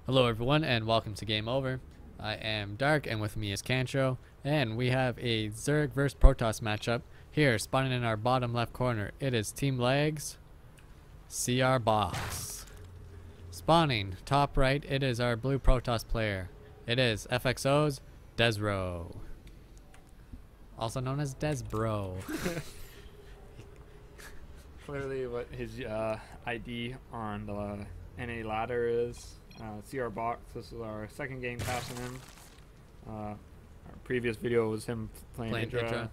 Hello everyone and welcome to Game Over. I am Dark and with me is Cantro, and we have a Zerg vs Protoss matchup here spawning in our bottom left corner. It is Team Legs crBox. Spawning top right, it is our blue Protoss player. It is FXODesrow, also known as Desbro. Clearly what his ID on the NA ladder is. crBox, this is our second game passing him. Our previous video was him playing Hydra.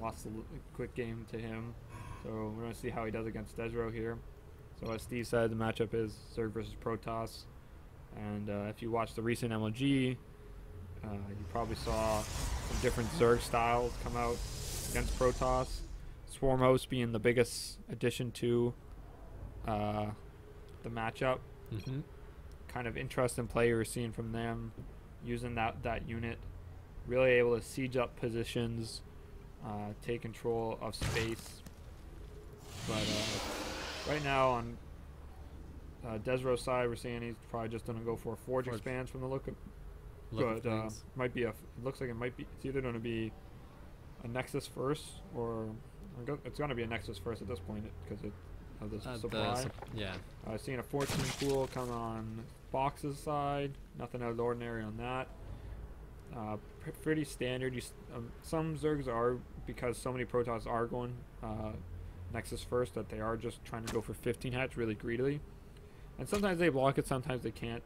Lost a quick game to him. So we're going to see how he does against Desrow here. So as Steve said, the matchup is Zerg versus Protoss. And if you watched the recent MLG, you probably saw some different Zerg styles come out against Protoss. Swarm host being the biggest addition to the matchup. Kind of interesting play we're seeing from them, using that unit, really able to siege up positions, take control of space. But right now on Desrow's side, we're seeing he's probably just going to go for a Forge expands from the look of might be it looks like it might be, it's either going to be a Nexus first or it's going to be a Nexus first at this point because of the supply. Seeing a 14 pool come on Box's side, nothing out of the ordinary on that. Pretty standard. Some Zergs are, because so many Protoss are going Nexus first, that they are just trying to go for 15 hatch really greedily, and sometimes they block it, sometimes they can't.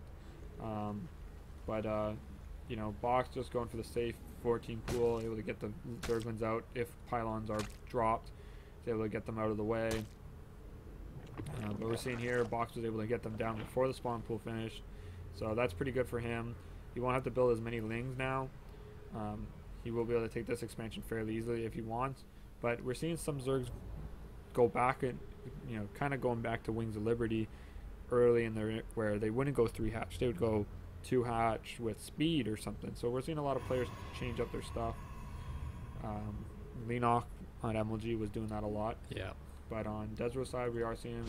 You know, Box just going for the safe 14 pool, able to get the Zerglings out if pylons are dropped. He's able to get them out of the way. But we're seeing here, Box was able to get them down before the spawn pool finished, so that's pretty good for him. He won't have to build as many Lings now. He will be able to take this expansion fairly easily if he wants. But we're seeing some Zergs go back and, you know, kind of going back to Wings of Liberty early in their, where they wouldn't go 3 hatch, they would go 2 hatch with speed or something. So we're seeing a lot of players change up their stuff. Leanoch on MLG was doing that a lot. Yeah. But on Desrow's side, we are seeing him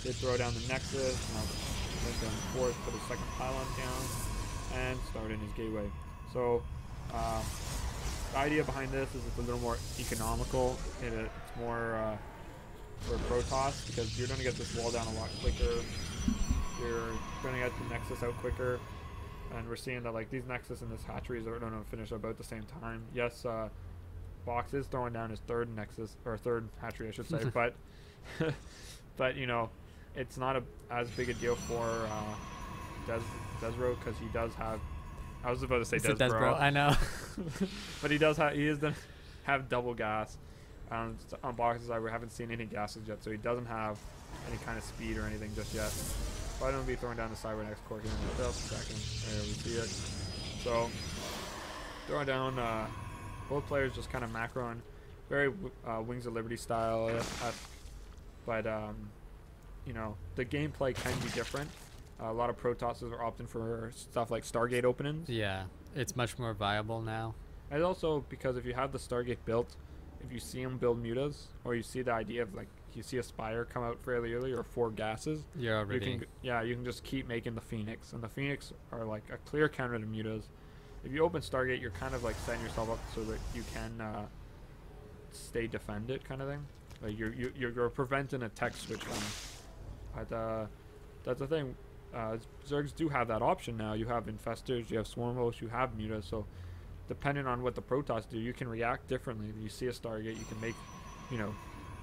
did throw down the Nexus, went down fourth, put his second pylon down, and started his gateway. So the idea behind this is it's a little more economical. It's more for Protoss, because you're going to get this wall down a lot quicker. You're going to get the Nexus out quicker, and we're seeing that like these Nexus and this hatcheries are going to finish about the same time. Yes, Box is throwing down his third Nexus, or third hatchery I should say, but but you know, it's not as big a deal for Desrow, because he does have, I was about to say Desbro, I know. but he is going to have double gas. On Box's side, we haven't seen any gases yet, so he doesn't have any kind of speed or anything just yet. Probably going to be throwing down the Cyber next core here in just a second. There we see it. So throwing down both players just kind of macroing, very Wings of Liberty style. But you know, the gameplay can be different. A lot of Protosses are opting for stuff like Stargate openings. Yeah, it's much more viable now. And also because if you have the Stargate built, if you see them build mutas, or you see the idea of like you see a Spire come out fairly early, or 4 gases, you're already, you can just keep making the Phoenix, and the Phoenix are like a clear counter to mutas. If you open Stargate, you're kind of like setting yourself up so that you can stay defended, kind of thing. Like you're preventing a tech switch coming. But that's the thing. Zergs do have that option now. You have Infestors, you have Swarm hosts, you have mutas. So depending on what the Protoss do, you can react differently. If you see a Stargate, you can make, you know,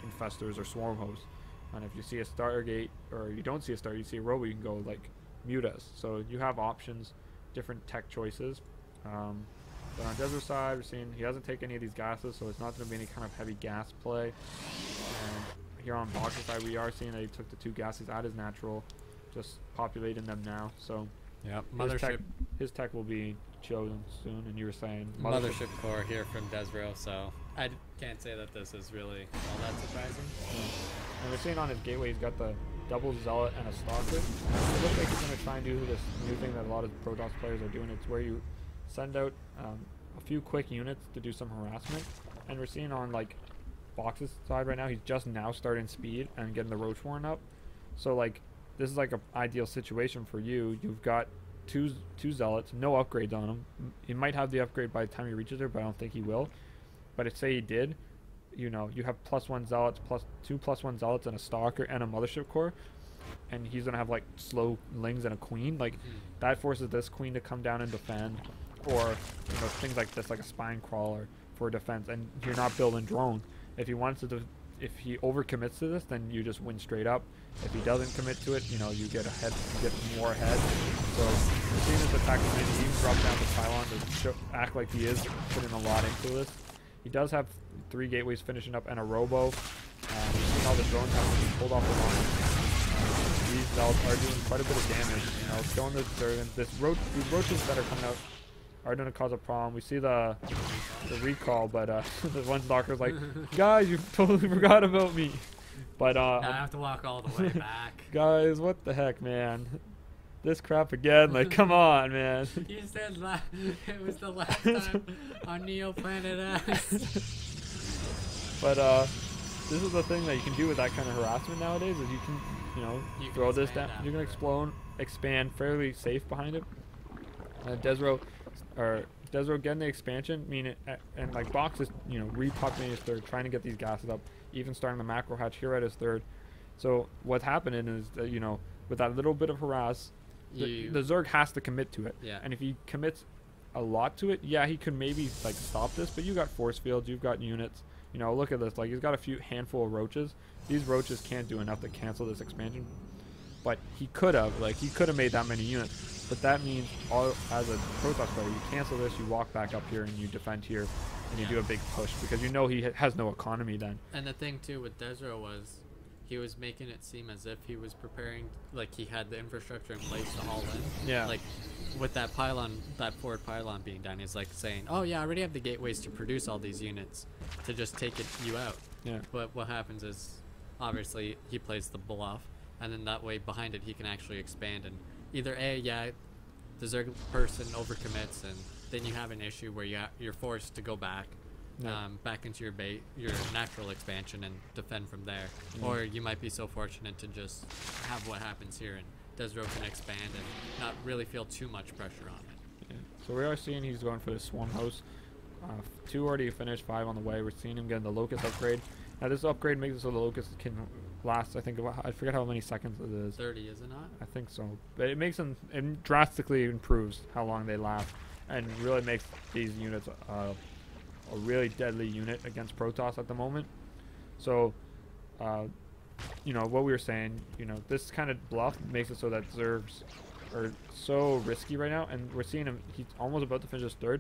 Infestors or Swarm hosts. And if you see a Stargate, or you don't see a Stargate, you see a Robo, you can go like mutas. So you have options, different tech choices. But on Desert side, we're seeing he doesn't take any of these gases, so it's not going to be any kind of heavy gas play. And here on Box's side, we are seeing that he took the 2 gases out as natural, just populating them now. So yeah, his tech will be chosen soon. And you were saying Mothership core here from Desrow, so I can't say that this is really all that surprising. And we're seeing on his gateway, he's got the double Zealot and a Stalker. It looks like he's going to try and do this new thing that a lot of Protoss players are doing. It's where you send out a few quick units to do some harassment, and we're seeing on like Box's side right now, he's just now starting speed and getting the Roach Warren up. So like this is like an ideal situation for you. You've got two zealots, no upgrades on him. He might have the upgrade by the time he reaches there, but I don't think he will. But if say he did, you know, you have +1 zealots, +2 +1 zealots, and a stalker and a mothership core, and he's gonna have like slow lings and a queen. Like that forces this queen to come down and defend, or you know, things like this, like a spine crawler for defense. And you're not building drone. If he wants to, if he overcommits to this, then you just win straight up. If he doesn't commit to it, you know, you get ahead, you get more ahead. So seeing this attack come in, he even dropped down the pylon to act like he is putting a lot into this. He does have 3 gateways finishing up and a robo. We've seen all the drones have to be pulled off the line. These zealots are doing quite a bit of damage. You know, killing the servants. These roaches that are coming out are going to cause a problem. We see the recall, but the one stalker's like, guys, you totally forgot about me. But now I have to walk all the way back. Guys, what the heck, man? This crap again? Like, come on, man. You said it was the last time on Neo Planet X. But this is the thing that you can do with that kind of harassment nowadays, is you can, you know, throw this down. You can expand fairly safe behind it. Desrow getting the expansion, and like Box is, you know, repopulating his third, trying to get these gases up, even starting the macro hatch here at his third. So what's happening is that, you know, with that little bit of harass, the Zerg has to commit to it. Yeah. And if he commits a lot to it, yeah, he could maybe like stop this, but you got force fields, you've got units. You know, look at this, like he's got a handful of roaches. These roaches can't do enough to cancel this expansion, but he could have made that many units. But that means, as a Protoss player, you cancel this, you walk back up here, and you defend here, and you do a big push, because you know he has no economy then. And the thing too with Desrow was, he was making it seem as if he was preparing, like he had the infrastructure in place to haul in. Yeah. Like with that pylon, that forward pylon being done, he's like saying, "Oh yeah, I already have the gateways to produce all these units to just take you out." Yeah. But what happens is, obviously, he plays the bluff, and then that way behind it he can actually expand, and either the Zerg person overcommits, and then you have an issue where you're forced to go back. Back into your natural expansion and defend from there, or you might be so fortunate to just have what happens here, and Desrow can expand and not really feel too much pressure on it. Yeah. So we are seeing he's going for the swarm host. 2 already finished, 5 on the way. We're seeing him getting the locust upgrade. Now this upgrade makes it so the locust can last, I think, I forget how many seconds it is. 30, is it not? I think so. But it makes them, it drastically improves how long they last, and really makes these units a really deadly unit against Protoss at the moment. So, you know, what we were saying, you know, this kind of bluff makes it so that Zergs are so risky right now, and we're seeing him, he's almost about to finish his third,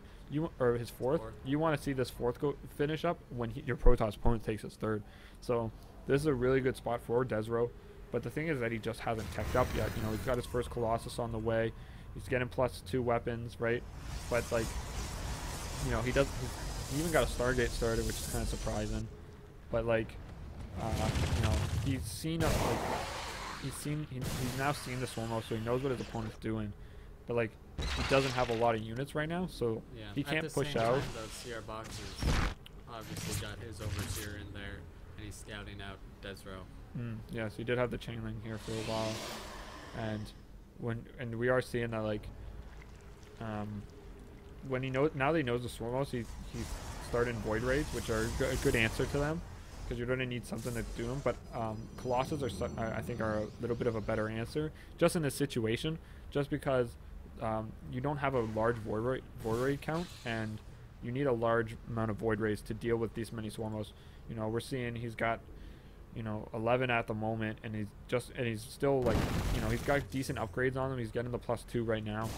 or his fourth. You want to see this fourth finish up when your Protoss opponent takes his third. So this is a really good spot for Desrow, but the thing is that he just hasn't teched up yet. You know, he's got his first Colossus on the way, he's getting +2 weapons, right? But like, you know, he even got a Stargate started, which is kind of surprising. But like, you know, he's now seen the Swarmo, so he knows what his opponent's doing. But like, he doesn't have a lot of units right now, so he can't push out. The CRBox has obviously got his overseer in there, and he's scouting out Desrow. Yeah, so he did have the chain link here for a while, and we are seeing that like, when now that he knows the Swarmos, he's starting Void Raids, which are a good answer to them, because you're going to need something to do them. But Colossus I think are a little bit of a better answer, just in this situation, just because you don't have a large Void Raid count, and you need a large amount of Void Raids to deal with these many Swarmos. You know, we're seeing he's got, you know, 11 at the moment, and he's still like, you know, he's got decent upgrades on them. He's getting the +2 right now.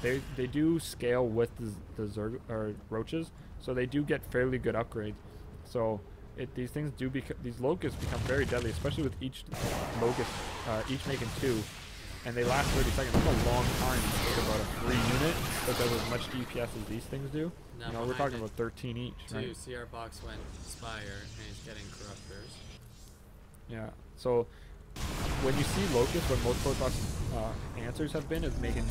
They do scale with the Zerg or roaches, so they do get fairly good upgrades. So these locusts become very deadly, especially with each locust, each making 2, and they last 30 seconds. That's a long time to think about a free unit that does as much DPS as these things do. Now, you know, we're talking about 13 each, right? CRBox went Spire, and he's getting Corruptors. Yeah, so when you see Locust, what most Protoss answers have been is making,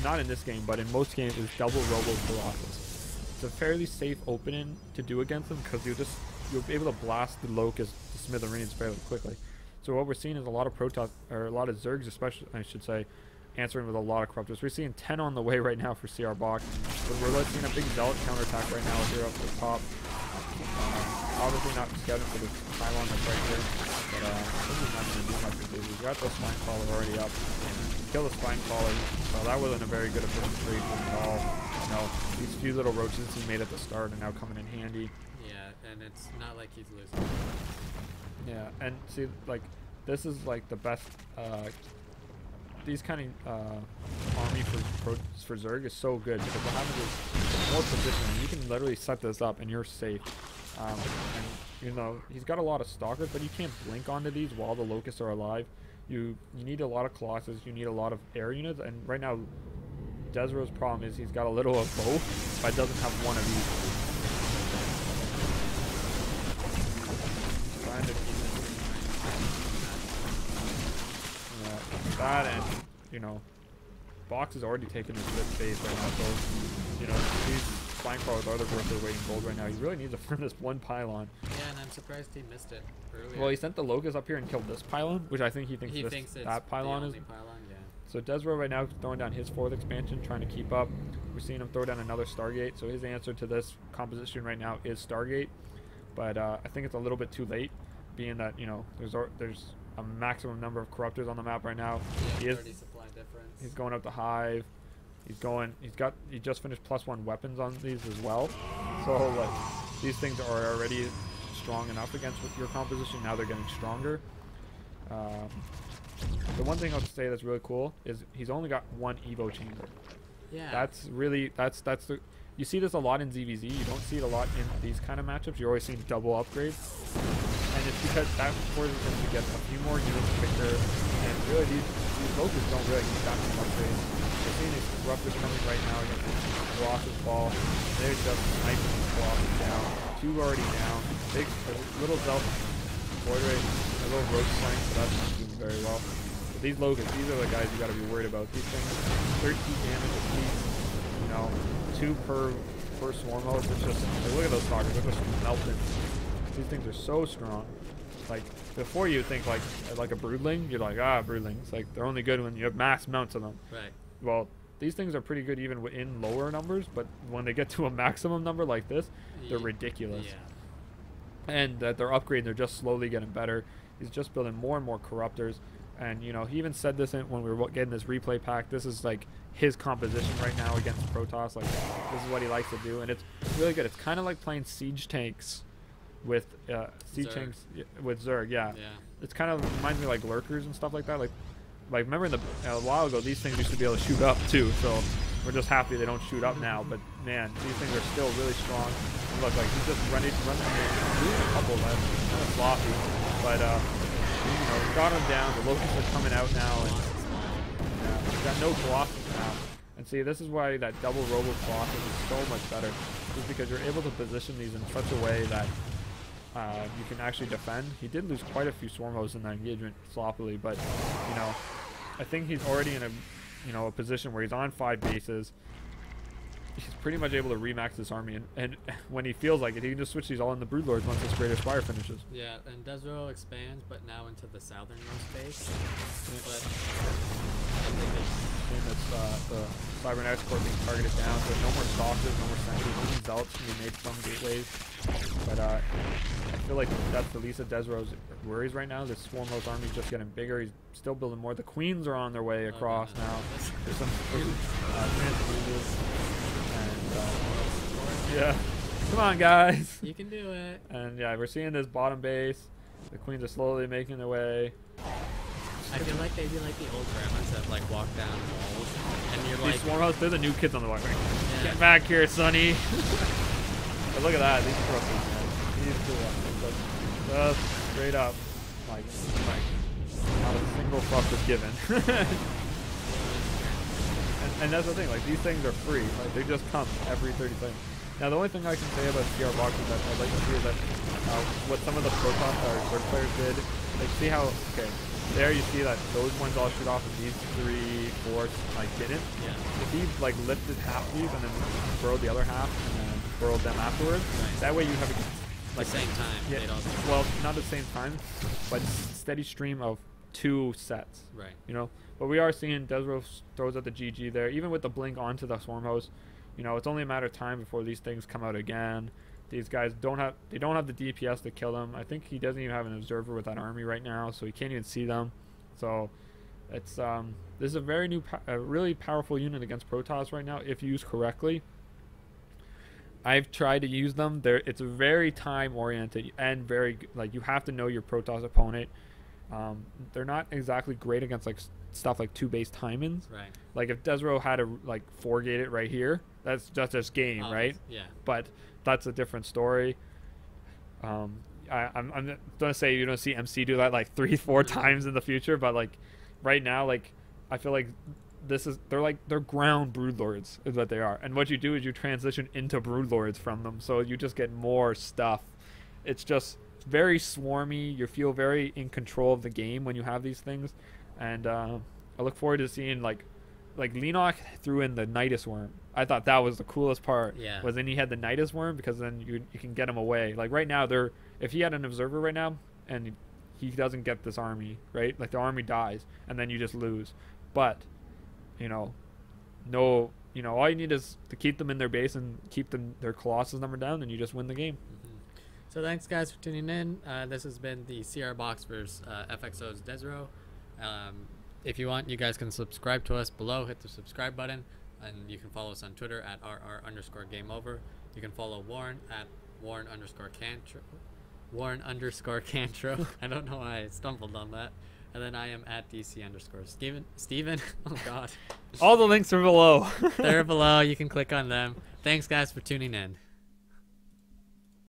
not in this game, but in most games, is double Robo Colossus. It's a fairly safe opening to do against them, because you'll be able to blast the Locust to smithereens fairly quickly. So what we're seeing is a lot of Protoss, or a lot of Zergs, especially, I should say, answering with a lot of Corruptors. We're seeing 10 on the way right now for crBox. But we're seeing a big Zealot counterattack right now here up the top. Obviously not scouting for the pylon that's right here. But this is not going to do much with these. We've got the Spine Crawler already up. Kill the Spine Crawler. So that wasn't a very good efficient trade at all. You know, these few little roaches he made at the start are now coming in handy. Yeah, and it's not like he's losing. Yeah, and see, like, this is like the best, these kind of army for Zerg is so good because what happens is more positioning. You can literally set this up and you're safe. And you know, he's got a lot of stalkers, but you can't blink onto these while the locusts are alive. You need a lot of Colossus, you need a lot of air units, and right now Desrow's problem is he's got a little of both, but doesn't have one of these. Trying to that, and you know, Box is already taking his fifth base right now, so you know, these Spine Crawlers are the worth their weight in gold right now. He really needs to firm this one pylon. Yeah, and I'm surprised he missed it earlier. Well, he sent the Locust up here and killed this pylon, which I think he thinks that pylon is. Yeah. So Desrow right now is throwing down his 4th expansion, trying to keep up. We're seeing him throw down another Stargate, so his answer to this composition right now is Stargate. But I think it's a little bit too late, being that, you know, there's a maximum number of Corruptors on the map right now. Yeah, 30 supply difference. He's going up the Hive. He just finished +1 weapons on these as well. So like, these things are already strong enough against your composition. Now they're getting stronger. The one thing I'll say that's really cool is he's only got 1 Evo chamber. Yeah. That's the, you see this a lot in ZVZ. You don't see it a lot in these kind of matchups. You're always seeing double upgrades. And it's because that forces him to get a few more units quicker. And really these locusts don't really need that many upgrades. We're seeing these Corruptors coming right now against Colossus Ball. They're just sniping these Colossus down. 2 already down. Big, little Zelf void rate, a little roach flank, so that's not doing very well. But these locusts, these are the guys you gotta be worried about. These things, 13 damage a piece, you know, 2 per swarm host. It's just, like, look at those stalkers, they're just melting. These things are so strong. Like, before you think like a broodling, you're like, broodlings. Like, they're only good when you have mass amounts of them. Right. Well, these things are pretty good even in lower numbers, but when they get to a maximum number like this, they're ridiculous. Yeah. And that they're upgrading, they're just slowly getting better. He's just building more and more Corruptors. And, you know, he even said this when we were getting this replay pack. This is like his composition right now against Protoss. Like, this is what he likes to do. And it's really good. It's kind of like playing siege tanks with with Zerg. Yeah. It's kind of reminds me of like lurkers and stuff like that. Like remember a while ago, these things used to be able to shoot up too. So we're just happy they don't shoot up now. But man, these things are still really strong. And look, like he's just running a couple left, kind of sloppy, but you know, we got him down. The locusts are coming out now, and we've got no Colossus now. And see, this is why that double Robo Colossus is so much better, is because you're able to position these in such a way that you can actually defend. He did lose quite a few swarm hosts in that engagement sloppily, but you know, I think he's already in a position where he's on 5 bases. He's pretty much able to remax this army, and when he feels like it, he can just switch these all in the Broodlords once this Greater Spire finishes. Yeah, and Desrow expands, but now into the southernmost base. Yeah. But the Cybernetics Corps being targeted down, so no more Stalkers, no more Sentries, only Zealots can be made from gateways. But I feel like that's the least of Desrow's worries right now. This Swarm Host army is just getting bigger. He's still building more. The Queens are on their way across now. There's some transfuses. Yeah, come on guys, you can do it. And yeah, we're seeing this bottom base. The Queens are slowly making their way. I feel like they'd be like the old grandmas that like walk down walls, and you're like, these Swarm Hosts, they're the new kids on the block. Get back here, Sonny. But look at that, these Corruptors, man. These two just straight up, like not a single fuck was given. And that's the thing, like, these things are free. Like, they just come every 30 seconds. Now, the only thing I can say about crBox is that I'd like to see is that what some of the Protoss or Zerg players did. Like, see how, okay, there you see that those ones all shoot off and these 3, 4, like, didn't. Yeah. If he, like, lifted half of these and then burrowed the other half and then burrowed them afterwards, that way you have Like same time. Yeah, They'd also well, not at the same time, but steady stream of 2 sets. right. You know, but we are seeing Desrow throws out the GG there, even with the blink onto the swarm host. You know, it's only a matter of time before these things come out again. These guys don't have the DPS to kill them. I think he doesn't even have an observer with that army right now, so he can't even see them. So it's this is a very new, really powerful unit against Protoss right now if used correctly. I've tried to use them. It's very time oriented and very like you have to know your Protoss opponent. They're not exactly great against like stuff like 2-base time-ins. Right. Like if Desrow had to like 4-gate it right here, that's just game, right? Yeah. But that's a different story. I'm gonna say you don't see MC do that like 3-4 times in the future, but like right now, like I feel like they're ground broodlords is what they are, and what you do is you transition into broodlords from them, so you just get more stuff. It's just very swarmy. You feel very in control of the game when you have these things, and I look forward to seeing like Lenok threw in the Nidus Worm. I thought that was the coolest part. Yeah. Was then he had the Nidus Worm because then you can get him away. Like right now, if he had an observer right now and he doesn't get this army, right? Like the army dies and then you just lose. But all you need is to keep them in their base and keep their Colossus number down, and you just win the game. So thanks guys for tuning in. This has been the crBox versus FXODesrow. If you want, you guys can subscribe to us below. Hit the subscribe button, and you can follow us on Twitter at @RR_GameOver. You can follow Warren at Warren_Cantro. Warren_Cantro. I don't know why I stumbled on that. And then I am at DC_Steven. Oh God. All the links are below. They're below. You can click on them. Thanks guys for tuning in.